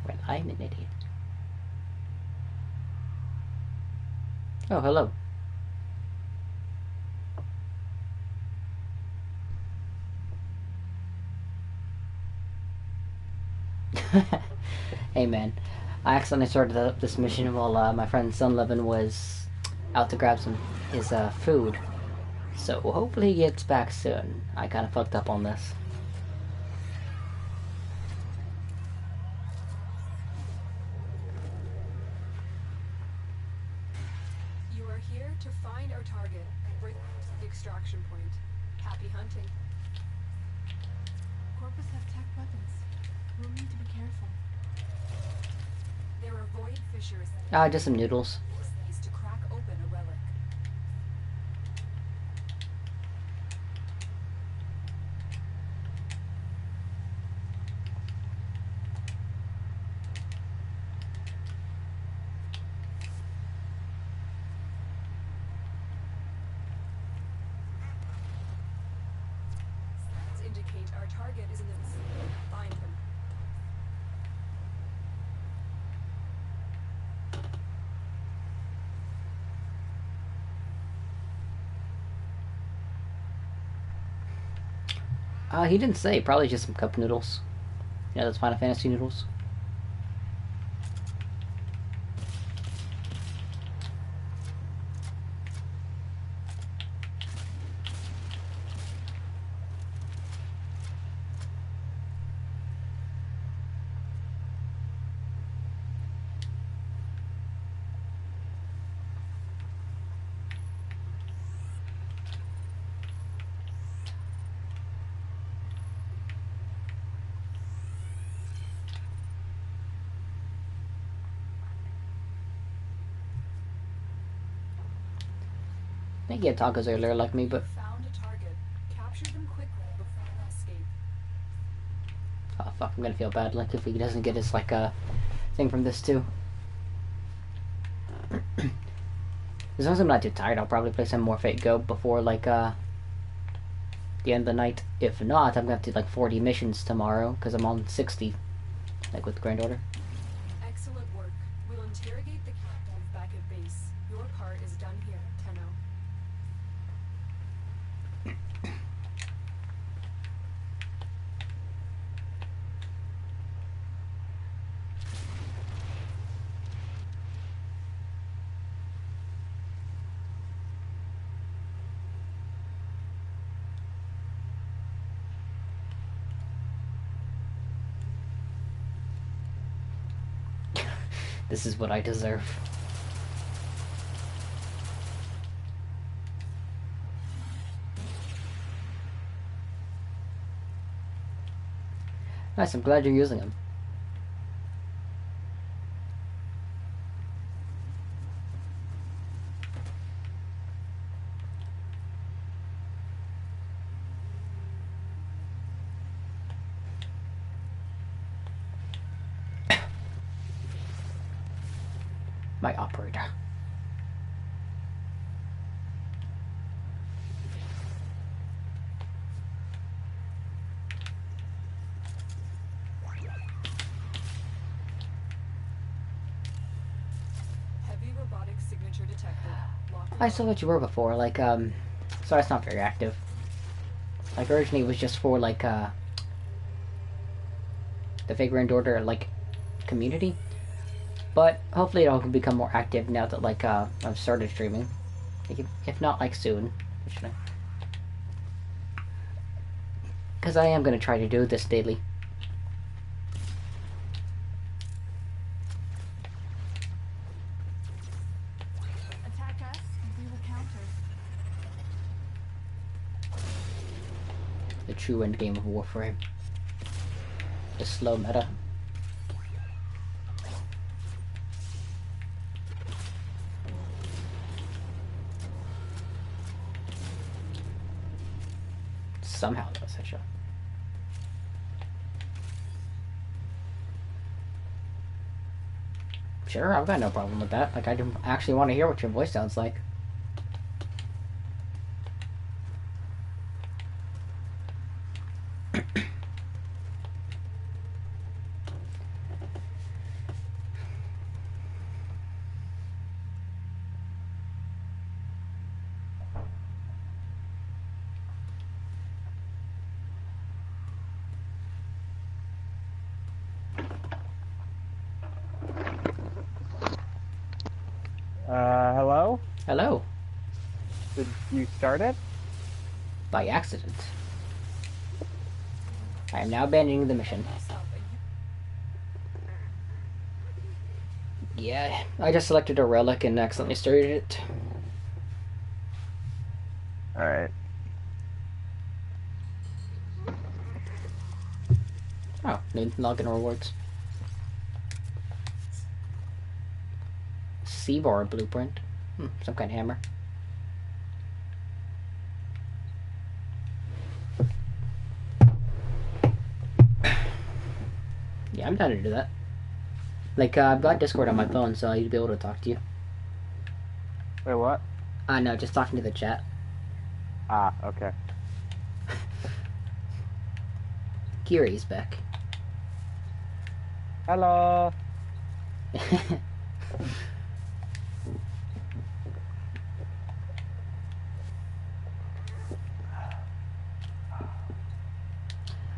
Well, I'm an idiot. Oh, hello. Hey man, I accidentally started up this mission while my friend Sunlevin was out to grab his food. So hopefully he gets back soon. I kind of fucked up on this. You are here to find our target and bring the extraction point. Happy hunting. Corpus have tech weapons. We'll need to be careful. There are void fissures. Just some noodles. To crack open a relic. Stats indicate our target is in the vicinity. Find him. He didn't say. Probably just some cup noodles. Yeah, those Final Fantasy noodles. I think he had tacos earlier like me, but... Found a target. Capture them quickly before they escape. Oh fuck, I'm gonna feel bad like if he doesn't get his like thing from this too. As long as I'm not too tired, I'll probably play some more Fate Go before like the end of the night. If not, I'm gonna have to do like 40 missions tomorrow because I'm on 60, like with Granddaughter. Excellent work. We'll interrogate the captive back at base. Your part is done here, Tenno. This is what I deserve. Nice, I'm glad you're using them. My operator. Heavy robotic signature detected. I saw what you were before, like, sorry, it's not very active. Like, originally it was just for, like, the Vagrant Order, like, community. But hopefully it'll become more active now that, like, I've started streaming. If not, like, soon. Because I am going to try to do this daily. A The true end game of Warframe. The slow meta. Somehow that was headshot. Sure, I've got no problem with that. Like, I do actually want to hear what your voice sounds like. Hello? Hello. Did you start it? By accident. I am now abandoning the mission. Yeah, I just selected a relic and accidentally started it. Alright. Oh, need login rewards. Seaboard blueprint. Some kind of hammer. Yeah, I'm down to do that. Like, I've got Discord on my phone, so I'd be able to talk to you. Wait, what? No, just talking to the chat. Ah, okay. Kiri's back. Hello!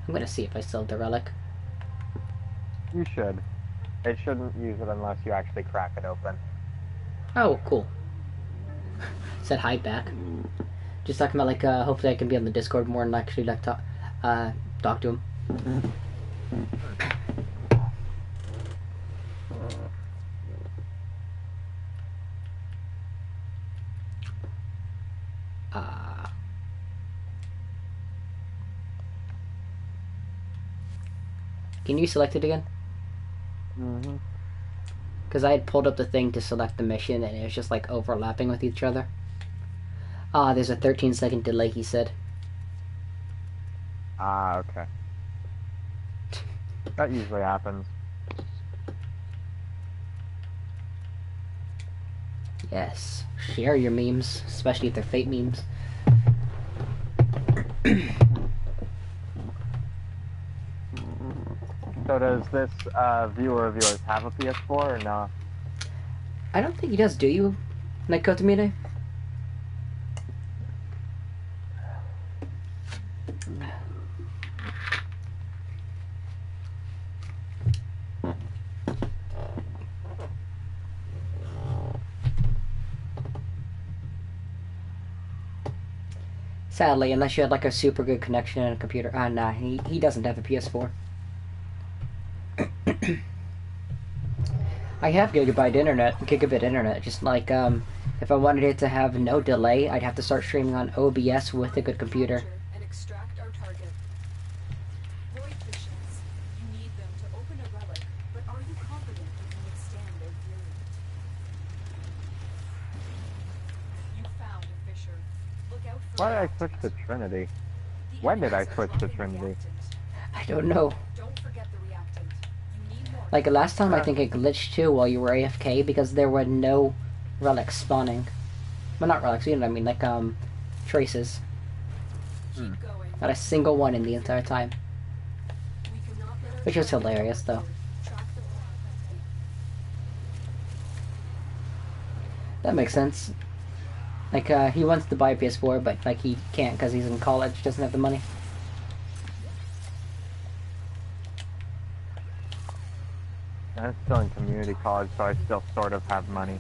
I'm gonna see if I still have the relic. You should. They shouldn't use it unless you actually crack it open. Oh, cool. Said hi back. Just talking about, like, hopefully I can be on the Discord more and actually, like, talk to him. Can you select it again? Mm-hmm. Because I had pulled up the thing to select the mission and it was just like overlapping with each other. Ah, there's a 13-second delay, he said. Ah, okay. That usually happens. Yes. Share your memes, especially if they're fake memes. So does this viewer of yours have a PS4 or no? I don't think he does, do you? Like Kotomine? Sadly, unless you had like a super good connection and a computer. Nah, he doesn't have a PS4. I have gigabit internet, just like, if I wanted it to have no delay, I'd have to start streaming on OBS with a good computer. And extract our target. Void fissions. You need them to open a relic, but are you confident you can withstand their virulence? You found a fissure. Look out for Why did I reactants. switch to Trinity? The When did I enemies are switch to dropping Trinity? reactant. I don't know. Don't forget the reactant. You need more. Like, last time I think it glitched too while you were AFK because there were no relics spawning. Well, not relics, you know what I mean, like, traces. Keep going. Not a single one in the entire time. We cannot let our Which was target hilarious, go though. forward. Track the That makes sense. Like, he wants to buy a PS4, but, like, he can't because he's in college, doesn't have the money. I'm still in community college, so I still sort of have money.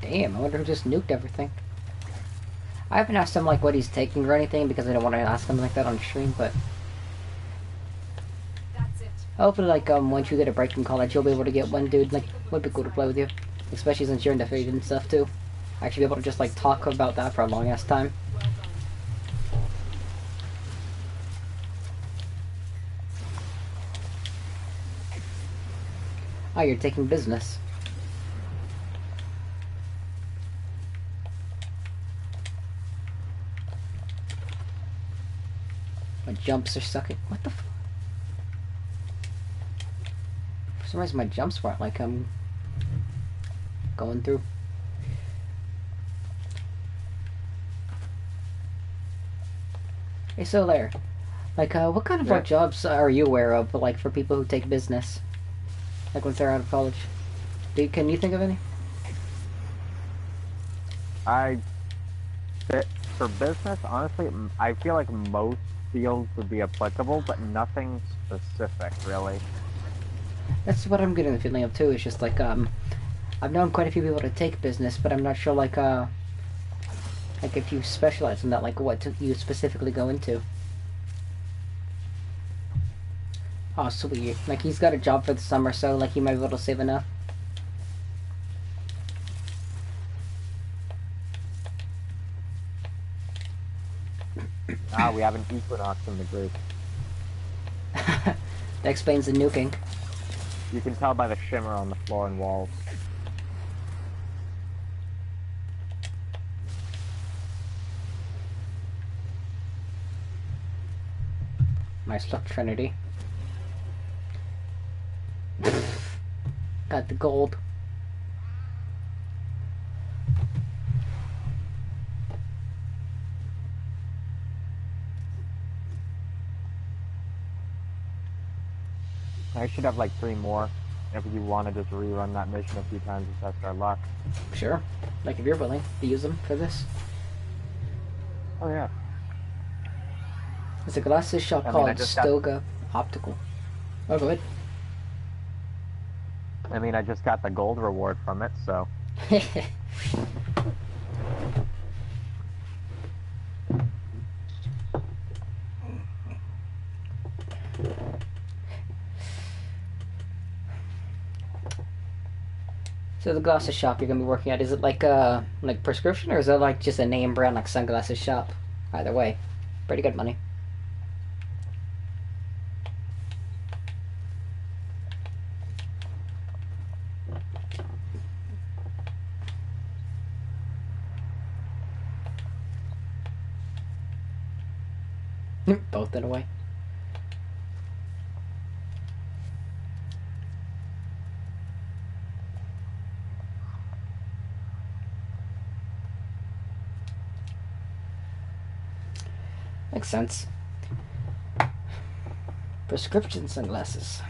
Damn, I wonder who just nuked everything. I haven't asked him, like, what he's taking or anything because I don't want to ask him like that on stream, but... That's it. Hopefully, like, once you get a break from college, you'll be able to get one dude, like, would be cool to play with you. Especially since you're into food and stuff, too. Actually be able to just, like, talk about that for a long-ass time. Well done. Oh, you're taking business. My jumps are sucking. What the f... For some reason, my jumps weren't like I'm going through. Hey, so there. Like, what kind of Yeah. like jobs are you aware of, like, for people who take business? Like, once they're out of college? Can you think of any? For business, honestly, I feel like most fields would be applicable, but nothing specific, really. That's what I'm getting the feeling of, too. It's just, like, I've known quite a few people to take business, but I'm not sure, like if you specialize in that, like, what you specifically go into. Oh, sweet. Like, he's got a job for the summer, so, like, he might be able to save enough. We have an equinox in the group. That explains the nuking. You can tell by the shimmer on the floor and walls. Nice look, Trinity. Got the gold. I should have like 3 more if you want to just rerun that mission a few times and test our luck. Sure. Like, if you're willing to use them for this. Oh yeah. There's a glasses shop I called just got- Stoga Optical. Oh, go I mean, I just got the gold reward from it, so... ahead. So the glasses shop you're gonna be working at, is it like like prescription, or is it like just a name brand like sunglasses shop? Either way, pretty good money. Both in a way. Makes sense. Prescription sunglasses.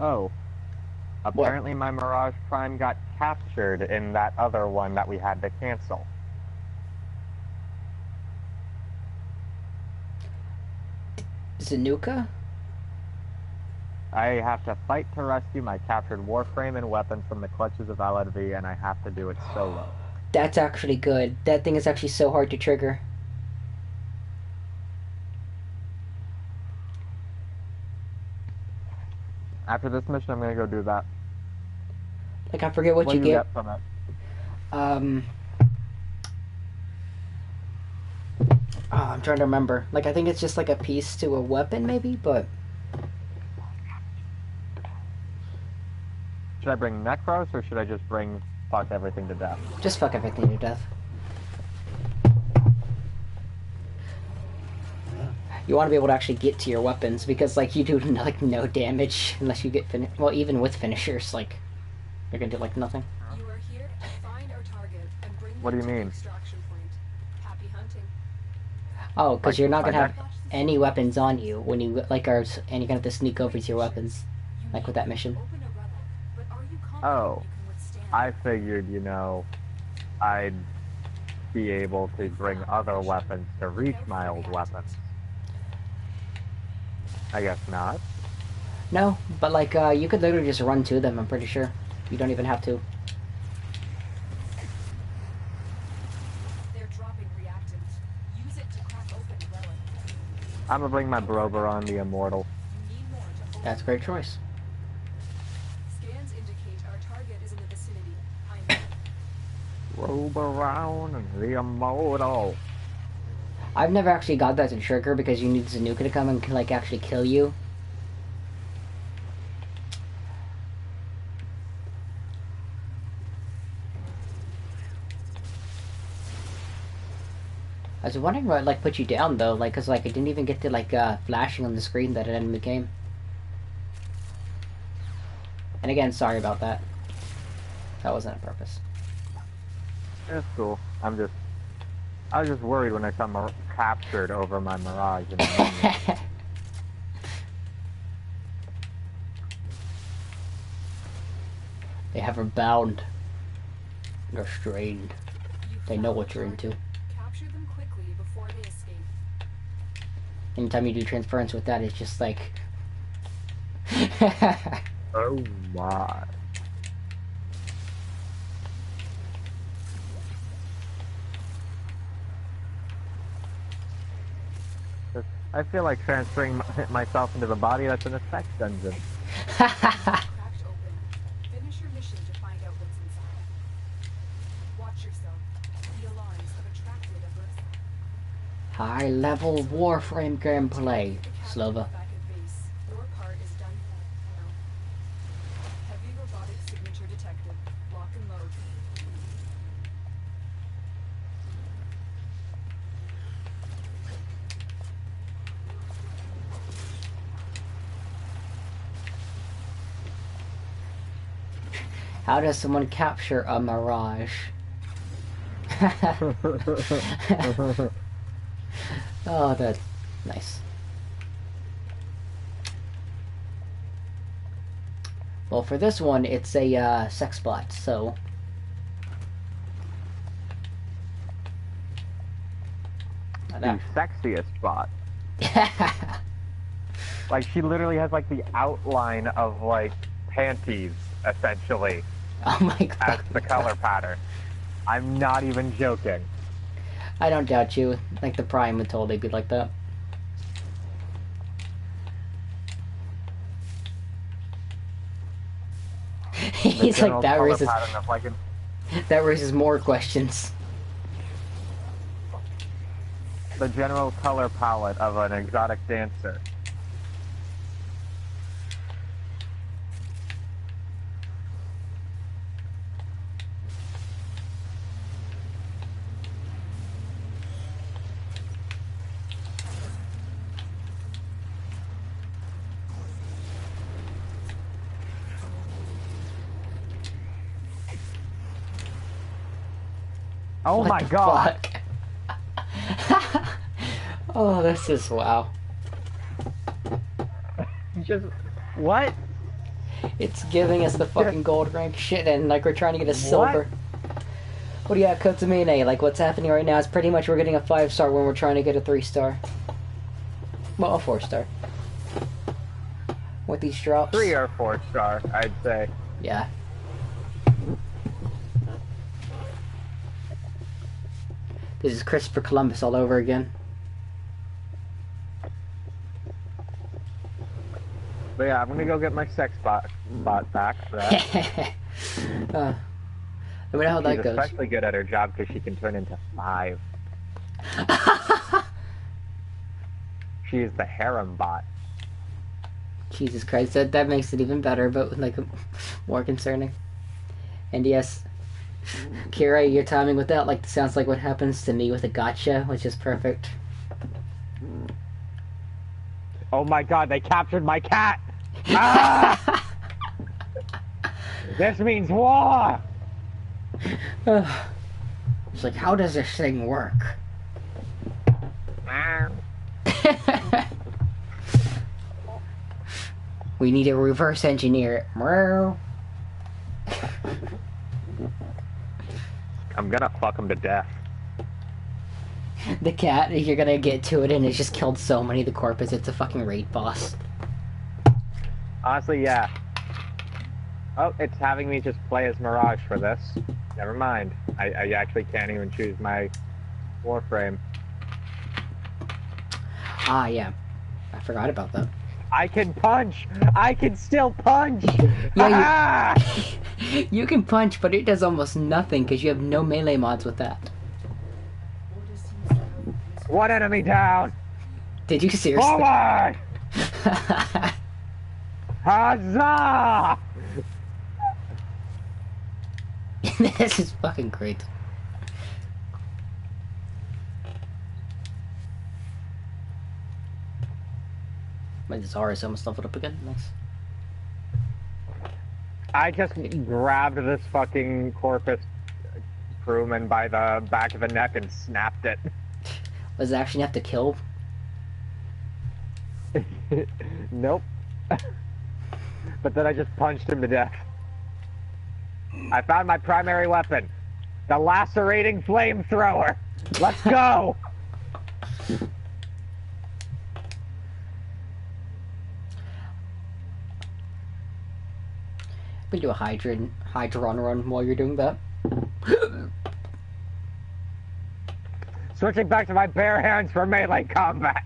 Oh. Apparently my Mirage Prime got captured in that other one that we had to cancel. Zanuka? I have to fight to rescue my captured Warframe and weapon from the clutches of LNV, and I have to do it solo. That's actually good. That thing is actually so hard to trigger. After this mission, I'm gonna go do that. Like, I forget what What you do you get. get from it? Oh, I'm trying to remember. Like, I think it's just like a piece to a weapon, maybe, but... Should I bring Necros, or should I just bring fuck everything to death? Just fuck everything to death. You want to be able to actually get to your weapons, because, like, you do, like, no damage unless you get well, even with finishers, like, you're gonna do, like, nothing. You are here. Find our target and bring What do them you to the mean? extraction point. Happy hunting. Oh, because Like, you're not like gonna have Watch the any weapons on you when you, like, are, and you're gonna have to sneak over to your weapons, You like with need that mission. to open a relic, but are you confident Oh. you can withstand I figured, you know, I'd be able to bring other weapons to reach my old weapons. I guess not. No, but, like, you could literally just run to them, I'm pretty sure. You don't even have to. They're dropping reactant. Use it to crack open a relic. I'm gonna bring my Brober on the Immortal. You need more to open. That's a great choice. Scans indicate our target is in the vicinity. I know. Robe around the Immortal. I've never actually got that to trigger because you need Zanuka to come and like actually kill you. I was wondering what like put you down though, like cause like I didn't even get to like flashing on the screen that it ended the game. And again, sorry about that. That wasn't on purpose. That's cool. I was just worried when I saw captured over my Mirage. They have her bound. They're strained. They know what you're into. Capture them quickly before they escape. Anytime you do transference with that, it's just like... Oh my. I feel like transferring myself into the body that's in a sex dungeon. Cracked open. Finish your mission to find out what's inside. Watch yourself. The alarms have attracted a berserk. High-level Warframe gameplay, Slova. Back at base. Your part is done now. Heavy robotic signature detected. Lock and load. How does someone capture a mirage? Oh, that's nice. Well, for this one, it's a sex bot, so... The sexiest spot. Like, she literally has, like, the outline of, like, panties, essentially, Oh my god. as the color pattern. I'm not even joking. I don't doubt you. Like, the Prime would totally be like that. He's The like, general color pattern of, like, that raises more questions. the general color palette of an exotic dancer. Oh What my the god! fuck? Oh, this is wow. Just what? It's giving us the fucking gold rank shit, and like we're trying to get a silver. What do you have, Kotamine? Like, what's happening right now is pretty much we're getting a 5-star when we're trying to get a 3-star. Well, a 4-star. With these drops. 3 or 4 star, I'd say. Yeah. This is Christopher Columbus all over again. But yeah, I'm gonna go get my sex bot back for that. I mean, how that She's goes. especially good at her job because she can turn into 5. She's the harem bot. Jesus Christ, that makes it even better, but like more concerning. And yes, Kira, your timing with that like sounds like what happens to me with a gotcha, which is perfect. Oh my god, they captured my cat! Ah! This means war! It's like, how does this thing work? We need to reverse engineer it. I'm gonna fuck him to death. The cat, you're gonna get to it and it's just killed so many of the corpus, it's a fucking raid boss. Honestly, yeah. Oh, it's having me just play as Mirage for this. Never mind. I actually can't even choose my Warframe. Ah, yeah. I forgot about that. I can punch! I can still punch! Yeah, Ah! you can punch, but it does almost nothing because you have no melee mods with that. One enemy down! Did you seriously? Forward! Huzzah! This is fucking great. My Zara is almost leveled up again. Nice. I just grabbed this fucking Corpus crewman by the back of the neck and snapped it. Does it actually have to kill? Nope. But then I just punched him to death. I found my primary weapon. The lacerating flamethrower. Let's go! We can do a Hydron run while you're doing that. Switching back to my bare hands for melee combat.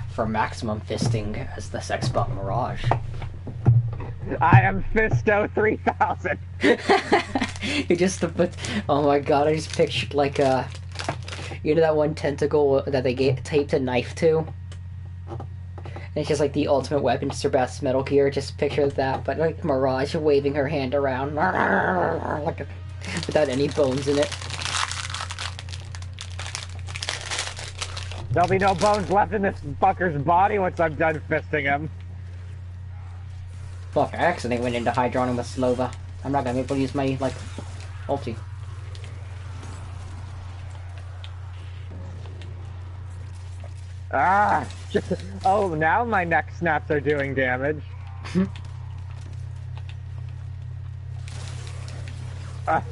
For maximum fisting as the Sexbot Mirage. I am Fisto 3000. You just put. Oh my god! I just pictured like you know that one tentacle that they taped a knife to. And it's just like the ultimate weapon, Sir Best Metal Gear. Just picture that, but like Mirage waving her hand around, like without any bones in it. There'll be no bones left in this fucker's body once I'm done fisting him. Fuck! I accidentally went into Hydron with Slova. I'm not gonna be able to use my like ulti. Ah! Oh, now my neck snaps are doing damage.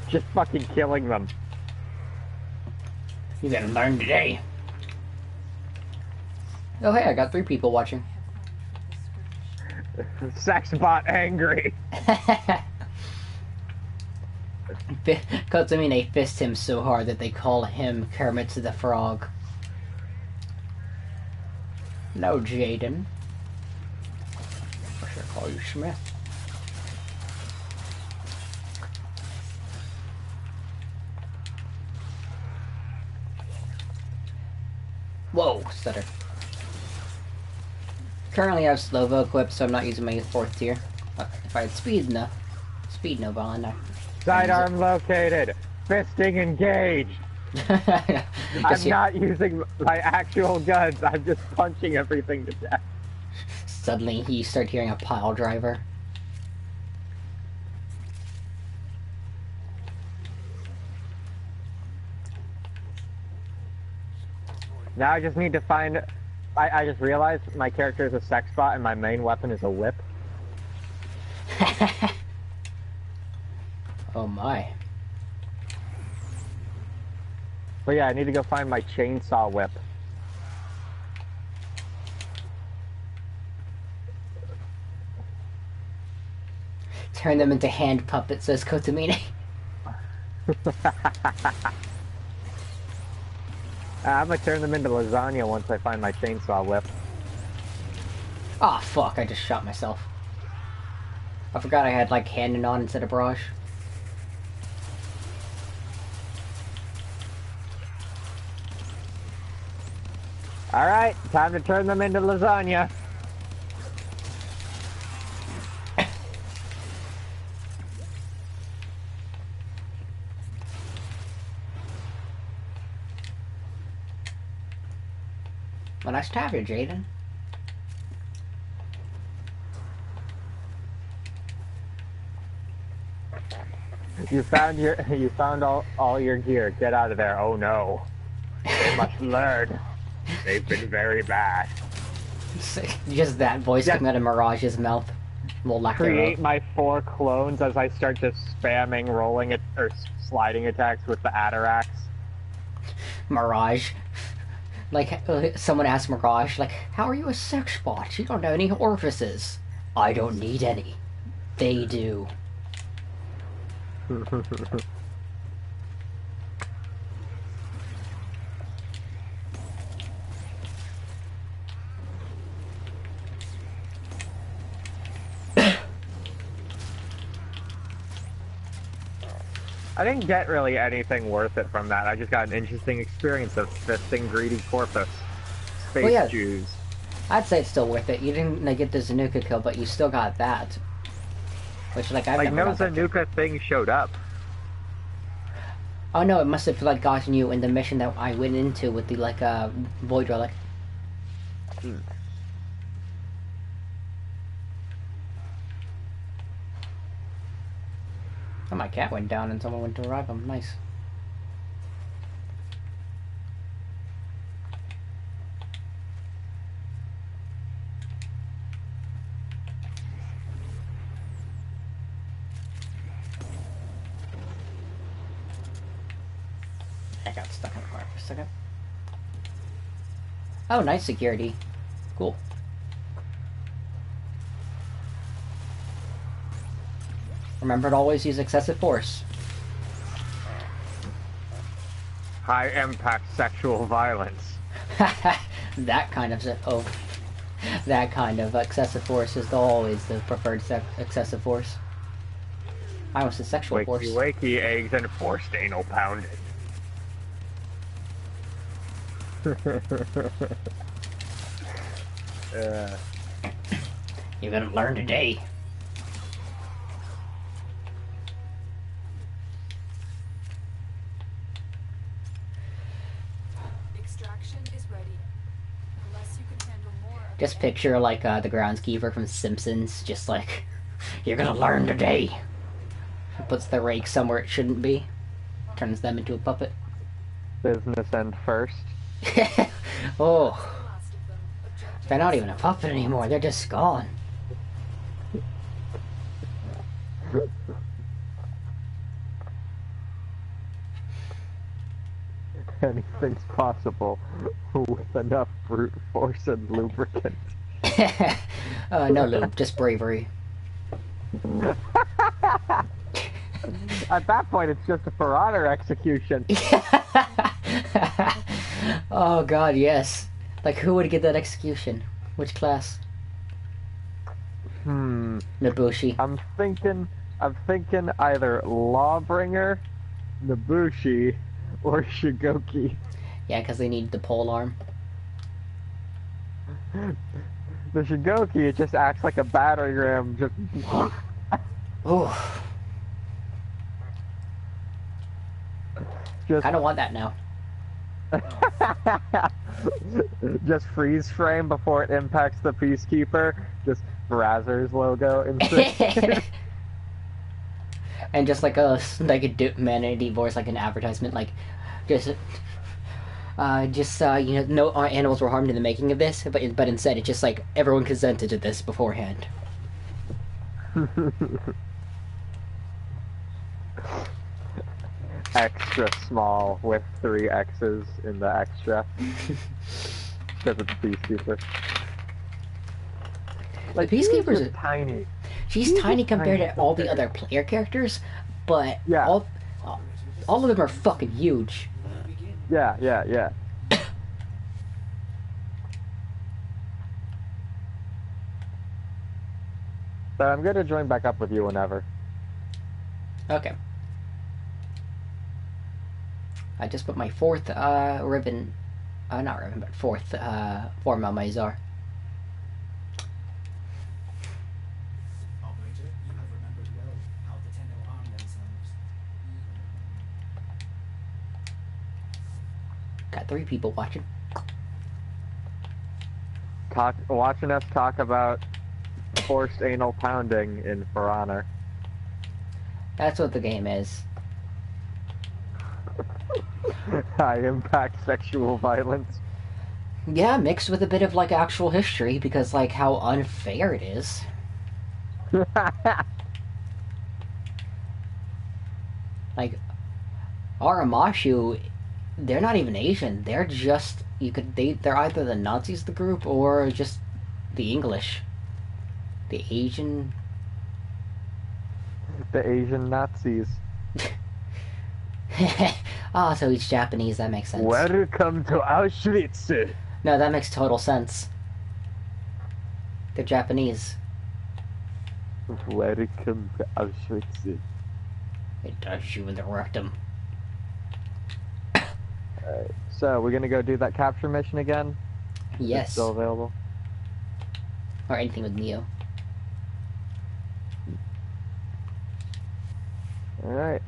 Just fucking killing them. You gotta learn today. Oh hey, I got 3 people watching. Sexbot angry. Because I mean, they fist him so hard that they call him Kermit the Frog. No, Jaden. Or should I call you Smith? Whoa, stutter. Currently I have Slovo equipped, so I'm not using my 4th tier. If I had speed nova on there. Sidearm located. Fisting engaged. I'm not using my actual guns. I'm just punching everything to death. Suddenly you start hearing a pile driver. Now I just need to find... I just realized my character is a sex bot and my main weapon is a whip. Oh my. But yeah, I need to go find my chainsaw whip. Turn them into hand puppets, says Kotamine. I'm gonna turn them into lasagna once I find my chainsaw whip. Ah, fuck, I just shot myself. I forgot I had, like, cannon on instead of barrage. Alright, time to turn them into lasagna. Well, nice to have you, Jaden. You found all your gear. Get out of there. Oh no. They must learn. They've been very bad. Just that voice coming out of Mirage's mouth. We'll Create my 4 clones as I start just spamming rolling it or sliding attacks with the Atarax. Mirage. Like, someone asked Mirage, like, how are you a sex bot? You don't have any orifices. I don't need any. They do. I didn't get really anything worth it from that. I just got an interesting experience of fisting greedy corpus. Space Well, yeah. Jews. I'd say it's still worth it. You didn't like, get the Zanuka kill, but you still got that. Which, like, I've Like, never no got that kill. Zanuka thing showed up. Oh no, it must have, like, gotten you in the mission that I went into with the, like, Void Relic. Hmm. Oh, my cat went down and someone went to revive him. Nice. I got stuck in the car for a second. Oh, nice security. Cool. Remember to always use excessive force. High impact sexual violence. That kind of that kind of excessive force is always the preferred excessive force. I almost said sexual Wakey force. wakey, eggs and forced anal pounding. You're gonna learn today. Extraction is ready. Unless you can handle more of Just the picture like the groundskeeper from Simpsons, just like, you're gonna learn today. Puts the rake somewhere it shouldn't be. Turns them into a puppet. Business end first. Oh, last of them. Objective they're not even a puppet anymore. They're just gone. Anything's possible with enough brute force and lubricant. No lube, just bravery. At that point, it's just a for honor execution. Oh god, yes. Like, who would get that execution? Which class? Nabushi. I'm thinking either Lawbringer, Nabushi, or Shigoki. Yeah, because they need the pole arm. The Shigoki, it just acts like a battering ram, just... Oh, just kind of want that now. just freeze frame before it impacts the Peacekeeper. Just Brazzers logo insert. And just like a humanity voice, like an advertisement, like just you know, no animals were harmed in the making of this, but instead it's just like everyone consented to this beforehand. Extra small with 3 X's in the extra. Because it's Peacekeeper. The Peacekeepers are are tiny. She's tiny compared to all the other player characters, but Yeah. all of them are fucking huge. Yeah. So I'm gonna join back up with you whenever. Okay. I just put my fourth ribbon, not ribbon, but fourth form on my Czar. Operator, you have remembered well how the Tenno arm themselves. Got 3 people watching. Watching us talk about forced anal pounding in For Honor. That's what the game is. High impact sexual violence. Yeah, mixed with a bit of like actual history, because like how unfair it is. Like Aramashu, they're not even Asian. They're just they're either the Nazis, the group, or just the English. The Asian. The Asian Nazis. Ah, so he's Japanese. That makes sense. Welcome to Auschwitz. No, that makes total sense. They're Japanese. Welcome to Auschwitz. It does you in the rectum. Alright, so we're gonna go do that capture mission again? Is it Yes. still available? Or anything with Neo. Alright.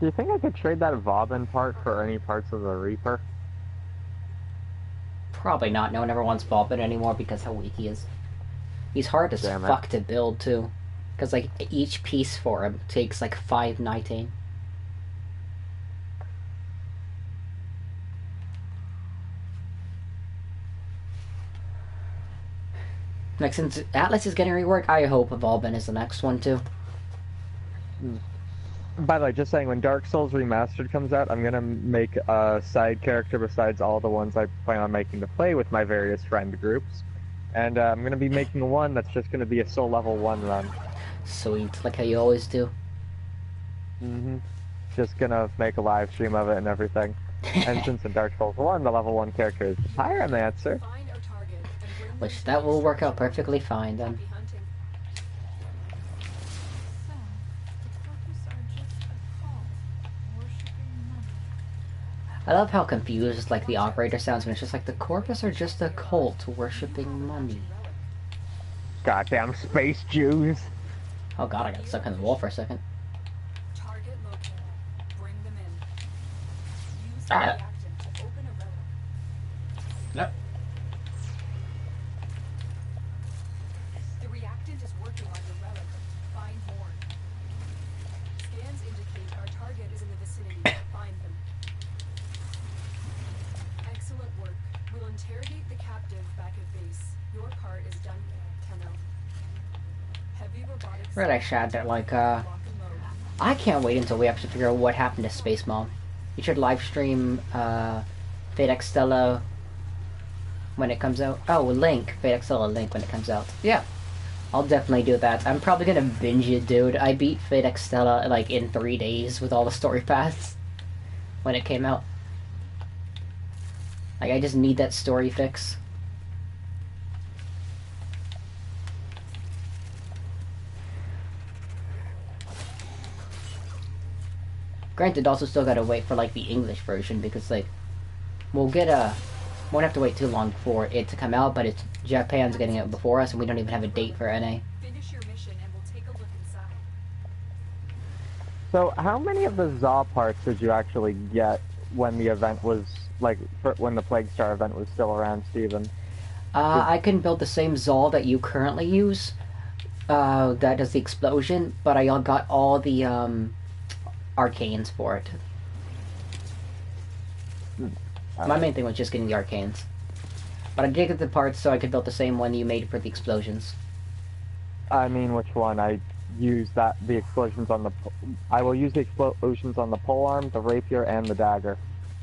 Do you think I could trade that Vauban part for any parts of the Reaper? Probably not. No one ever wants Bobbin anymore because how weak he is. He's hard as Damn it. fuck to build too. Because like each piece for him takes like 5 nitane. Like since Atlas is getting reworked, I hope Volbin is the next one too. By the way, just saying, when Dark Souls Remastered comes out, I'm gonna make a side character besides all the ones I plan on making to play with my various friend groups. And I'm gonna be making one that's just gonna be a soul level 1 run. Sweet, like how you always do. Just gonna make a live stream of it and everything. And since in Dark Souls 1, the level 1 character is Pyromancer. Find our target and bring Which them that to will the work out structure. perfectly fine then. Happy hunting. So, the corpus are just a cult, worshipping money. I love how confused like the operator sounds when it's just like the Corpus are just a cult worshipping money. Goddamn space Jews. Oh god, I got stuck in the wall for a second. Target located. Bring them in. Use the Ah. reactant to open a relic. Yep. The reactant is working on your relic. Find more. Scans indicate our target is in the vicinity. Find them. Excellent work. We'll interrogate the captive back at base. Your part is done, Tenno. Heavy robotics. Right, I shot that like Lock and load. I can't wait until we actually figure out what happened to Space Mom. You should live stream Fate X Stella when it comes out. Oh, Link. Fate X Stella Link when it comes out. Yeah. I'll definitely do that. I'm probably gonna binge it, dude. I beat Fate X Stella like in 3 days with all the story paths when it came out. Like I just need that story fix. Granted, also still gotta wait for like the English version because like won't have to wait too long for it to come out, but it's Japan's getting it before us and we don't even have a date for NA. Finish your mission and we'll take a look inside. So, how many of the Zaw parts did you actually get when the event was, like, when the Plague Star event was still around, Steven? I can build the same Zol that you currently use, that does the explosion, but I got all the arcanes for it. My main thing was just getting the arcanes. But I did get the parts so I could build the same one you made for the explosions. I mean, which one? I use the explosions on the... I will use the explosions on the polearm, the rapier, and the dagger.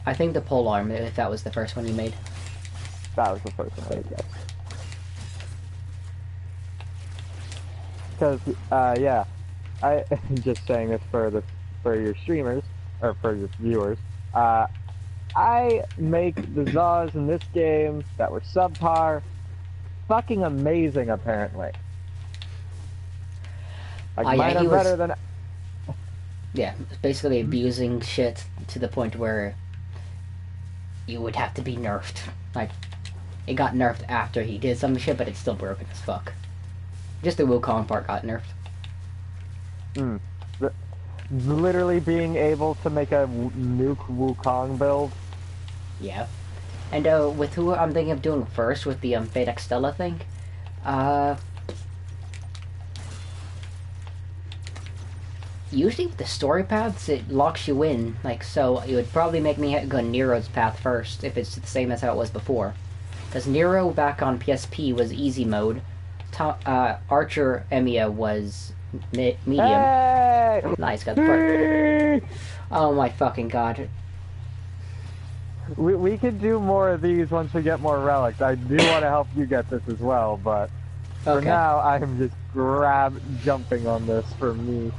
I think the polearm, if that was the first one you made. That was the first one I did, yes. Because, yeah, I just saying this for your streamers, or for your viewers, I make the Zaws in this game that were subpar fucking amazing, apparently. Like, Yeah, mine he are was- better than... Yeah, basically abusing shit to the point where you would have to be nerfed. Like, it got nerfed after he did some shit, but it's still broken as fuck. Just the Wukong part got nerfed. Literally being able to make a nuke Wukong build. Yeah. And with who I'm thinking of doing first with the Fate X Stella thing, usually with the story paths, it locks you in. Like, so it would probably make me go Nero's path first, if it's the same as how it was before. Because Nero back on PSP was easy mode. Archer Emiya was medium. Hey! Nice, got the part. Oh my fucking god. We could do more of these once we get more relics. I do want to help you get this as well, but for Okay. now, I am just jumping on this for me.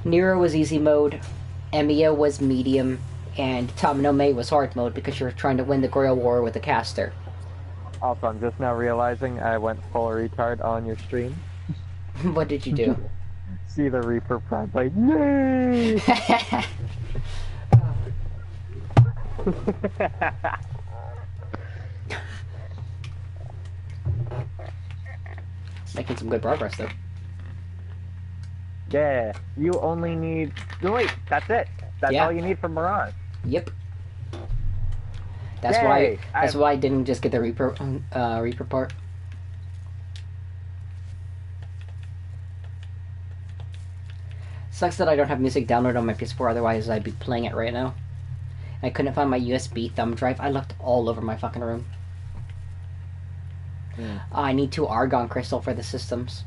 Nero was easy mode, Emiya was medium, and Tamino May was hard mode because you're trying to win the Grail War with the caster. Also, I'm just now realizing I went full retard on your stream. What did you do? See the Reaper Prime like, yay! Making some good progress though. Yeah, you only need. No, wait, that's it. That's Yeah. all you need for Mirage. Yep. That's Yay! why. That's why I didn't just get the Reaper part. Sucks that I don't have music downloaded on my PS4. Otherwise, I'd be playing it right now. I couldn't find my USB thumb drive. I looked all over my fucking room. I need 2 argon crystal for the systems.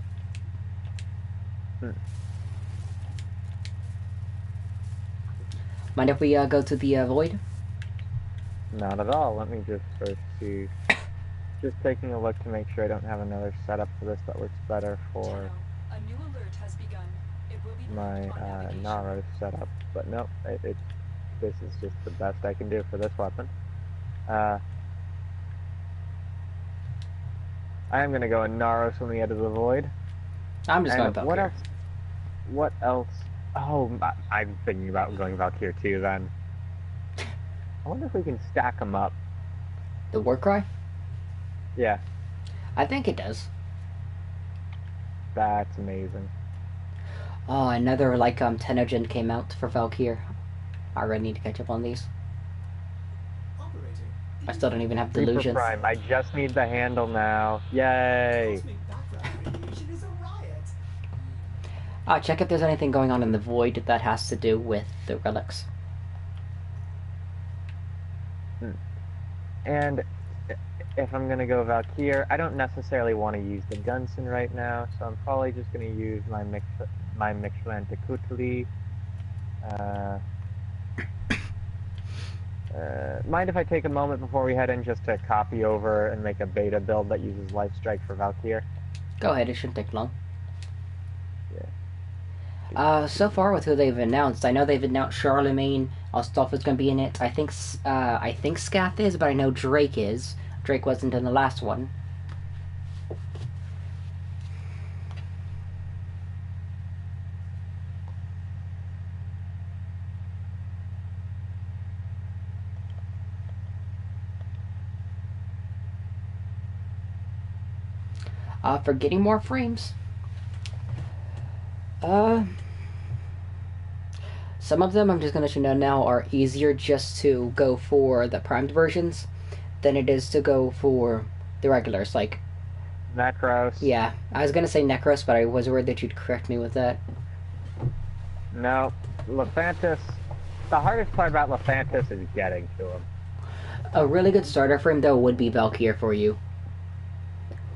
Mind if we go to the void? Not at all. Let me just first see. Just taking a look to make sure I don't have another setup for this that works better for Tenno, a new alert has begun. It will be my marked on navigation. Naros setup. But no, this is just the best I can do for this weapon. I am going to go in Naros when we get to the void. I'm just going And Valkyrie. what else? Oh, I'm thinking about going Valkyrie too then. I wonder if we can stack them up. The war cry? Yeah, I think it does. that's amazing. Oh, another like Tenogen came out for Valkyrie. I really need to catch up on these. Operating. I still don't even have Reaper delusions. Prime, I just need the handle now. Yay! Cosmic background radiation is a riot. Check if there's anything going on in the void that has to do with the relics. And if I'm gonna go Valkyrie, I don't necessarily want to use the Gunson right now, so I'm probably just gonna use my Michelin de Coutely. Mind if I take a moment before we head in just to copy over and make a beta build that uses Life Strike for Valkyrie? Go ahead, it shouldn't take long. Yeah. So far with who they've announced, I know they've announced Charlemagne. Ostolf is going to be in it. I think Scath is, but I know Drake is. Drake wasn't in the last one. For getting more frames. Some of them, I'm just going to let you know now, are easier just to go for the primed versions than it is to go for the regulars. Like, Necros. yeah, I was going to say Necros, but I was worried that you'd correct me with that. No, Lephantis. The hardest part about Lephantis is getting to him. A really good starter frame, though, would be Valkyrie for you.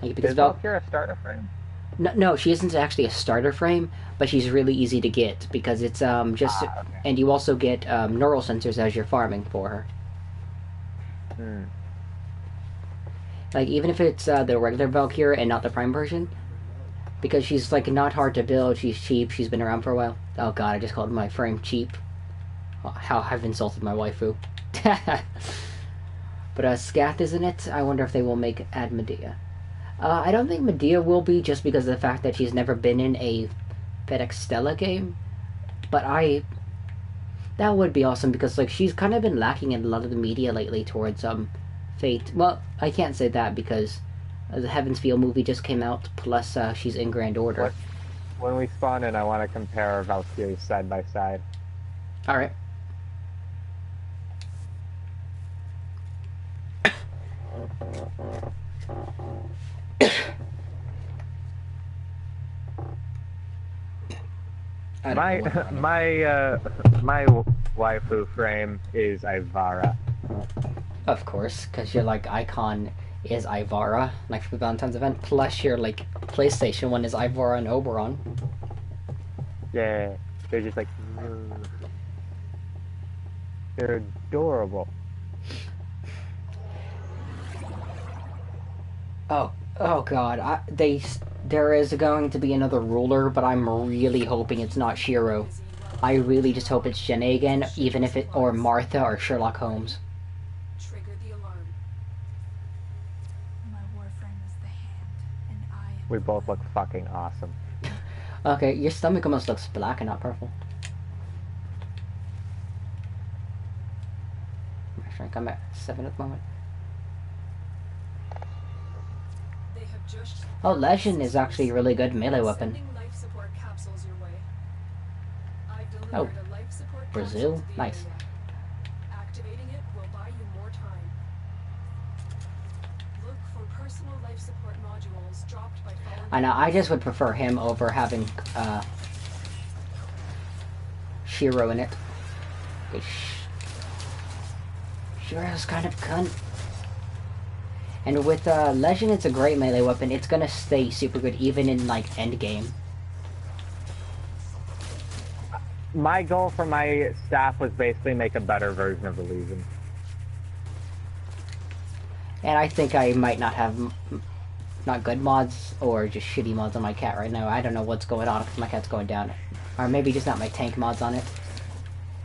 Like, because Is Valkyrie a starter frame? No, she isn't actually a starter frame, but she's really easy to get because it's just, Okay. and you also get neural sensors as you're farming for her. Like even if it's the regular Valkyrie and not the prime version, because she's like not hard to build, she's cheap, she's been around for a while. Oh god, I just called my frame cheap. Oh, how I've insulted my waifu. But Scath is in it. I wonder if they will add Medea. I don't think Medea will be, just because of the fact that she's never been in a FedEx Stella game. But that would be awesome, because like she's kind of been lacking in a lot of the media lately towards Fate. Well, I can't say that because the Heaven's Feel movie just came out. Plus, she's in Grand Order. When we spawn in, I want to compare Valkyries side by side. All right. My waifu frame is Ivara. Of course, because your like icon is Ivara, like for the Valentine's event. Plus, your like PlayStation one is Ivara and Oberon. Yeah, they're just like. They're adorable. Oh god, there is going to be another ruler, but I'm really hoping it's not Shiro. I really just hope it's Jenny again, even if it, or Martha or Sherlock Holmes. Trigger the alarm. My Warframe is the hand, and I am We the both will. look fucking awesome. Okay, your stomach almost looks black and not purple. My strength, I'm at 7 at the moment. They have just Oh, Legend is actually a really good melee weapon. sending life support capsules your way. I've delivered Oh, a life support Brazil? capsule to the Nice. area. Activating it will buy you more time. Look for personal life support modules dropped by fallen I know, I enemies. just would prefer him over having, Shiro in it. 'Cause Shiro's kind of cunt. And with, Legend, it's a great melee weapon. It's gonna stay super good even in, like, endgame. My goal for my staff was basically make a better version of the Legion. And I think I might not have not good mods or just shitty mods on my cat right now. I don't know what's going on because my cat's going down. Or maybe just not my tank mods on it.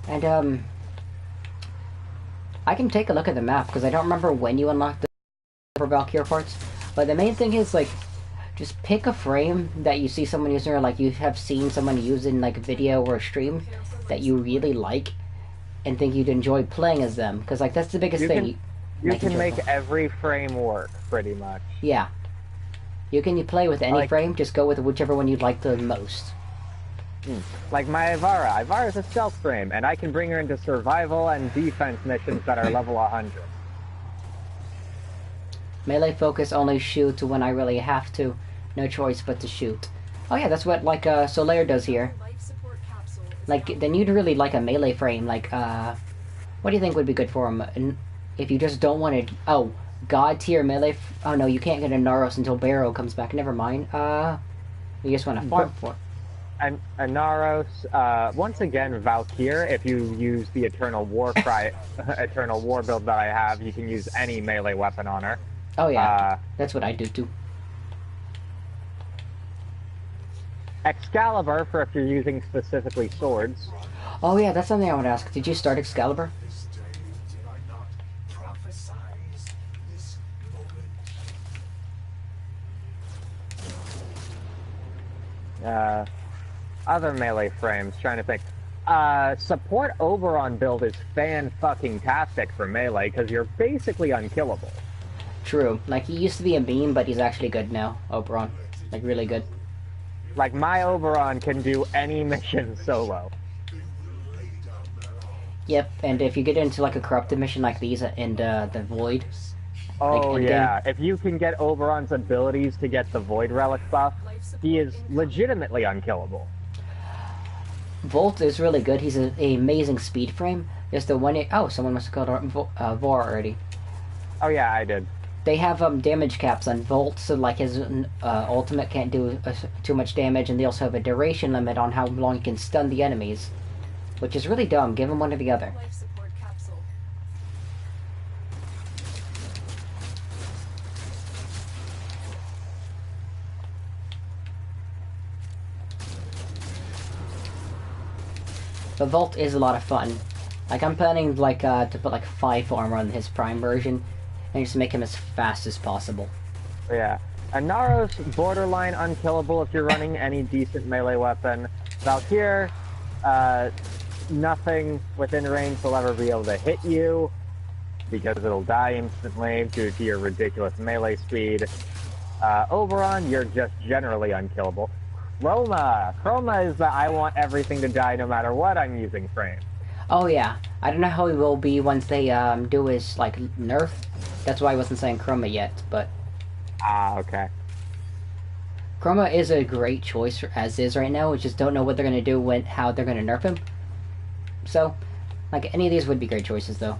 And I can take a look at the map because I don't remember when you unlock the Valkyrie parts. But the main thing is, like, just pick a frame that you see someone using, or like you have seen someone use in like a video or a stream that you really like and think you'd enjoy playing as them. Because, like, that's the biggest You thing. can- You making can sure- make every frame work, pretty much. Yeah. You play with any Like- frame, just go with whichever one you like the most. Like my Ivara. Ivara's a stealth frame, and I can bring her into survival and defense missions that are level 100. Melee focus, only shoot when I really have to. No choice but to shoot. Oh yeah, that's what, like, Solaire does here. Life support capsule is Like, then you'd really like a melee frame, like, what do you think would be good for him? If you just don't want to... Oh, God tier melee... Oh no, you can't get a Naros until Barrow comes back. Never mind. You just want to farm for... And Naros, once again, Valkyr, if you use the Eternal War Eternal War build that I have, you can use any melee weapon on her. Oh yeah, that's what I do too. Excalibur, for if you're using specifically swords. Oh yeah, that's something I would ask. Did you start Excalibur? This day did I not prophesize this moment? Other melee frames, trying to think. Support Oberon build is fan-fucking-tastic for melee, because you're basically unkillable. True. Like, he used to be a meme, but he's actually good now, Oberon. Like, really good. Like, my Oberon can do any mission solo. Yep, and if you get into, like, a corrupted mission like these and the Void... Oh, Like, yeah. If you can get Oberon's abilities to get the Void Relic buff, he is legitimately unkillable. Volt is really good. He's an amazing speed frame. Just the one... Oh, someone must have called Vor already. Oh, yeah, I did. They have damage caps on Volt, so like his ultimate can't do too much damage, and they also have a duration limit on how long he can stun the enemies, which is really dumb. Give him one or the other. life support capsule. But Volt is a lot of fun. Like, I'm planning like to put like 5 armor on his prime version, and just make him as fast as possible. Yeah. Naros, borderline unkillable if you're running any decent melee weapon. Valkyr, nothing within range will ever be able to hit you, because it'll die instantly due to your ridiculous melee speed. Oberon, you're just generally unkillable. Chroma is the I want everything to die no matter what I'm using frame. Oh yeah, I don't know how he will be once they do his like nerf. That's why I wasn't saying Chroma yet, but Ah, okay. Chroma is a great choice as is right now. We just don't know what they're gonna do how they're gonna nerf him. So, like, any of these would be great choices though.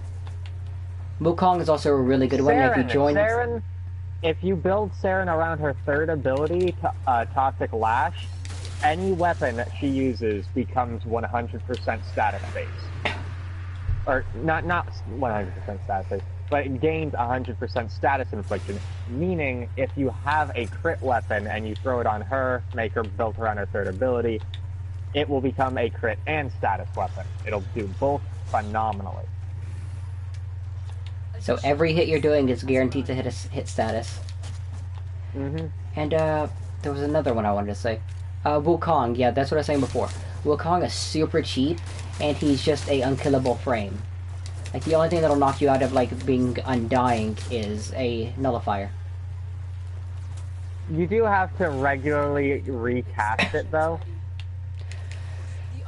Wukong is also a really good one. If you join, Saren, if you build Saren around her third ability, Toxic Lash, any weapon that she uses becomes 100% static base. or not 100% status, but it gains 100% status infliction. Meaning, if you have a crit weapon and you throw it on her, make her built around her third ability, it will become a crit and status weapon. It'll do both phenomenally. So every hit you're doing is guaranteed to hit status. Mm-hmm. And there was another one I wanted to say. Wukong, yeah, that's what I was saying before. Wukong is super cheap, and he's just a unkillable frame. Like, the only thing that'll knock you out of, like, being undying is a nullifier. You do have to regularly recast it, though.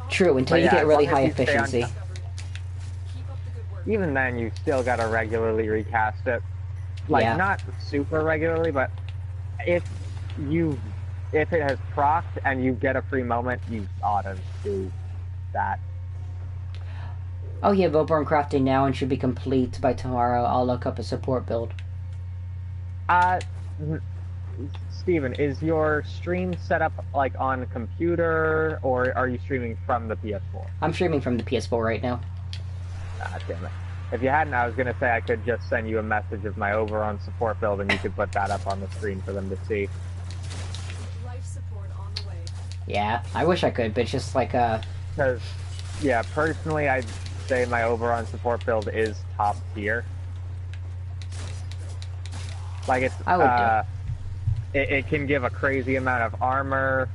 True, until But you yeah, get as really long as high you stay on efficiency. Keep up the good work. Even then, you still gotta regularly recast it. Like, Yeah. not super regularly, but if it has procced and you get a free moment, you ought to do that. Oh yeah, Voborn crafting now and should be complete by tomorrow. I'll look up a support build. Steven, is your stream set up, like, on computer, or are you streaming from the PS4? I'm streaming from the PS4 right now. Ah, damn it. If you hadn't, I was gonna say I could just send you a message of my Overon support build, and you could put that up on the screen for them to see. Life support on the way. Yeah, I wish I could, but it's just like, Because, yeah, personally, I'd say my Overon support build is top tier. Like, it's, I would it can give a crazy amount of armor,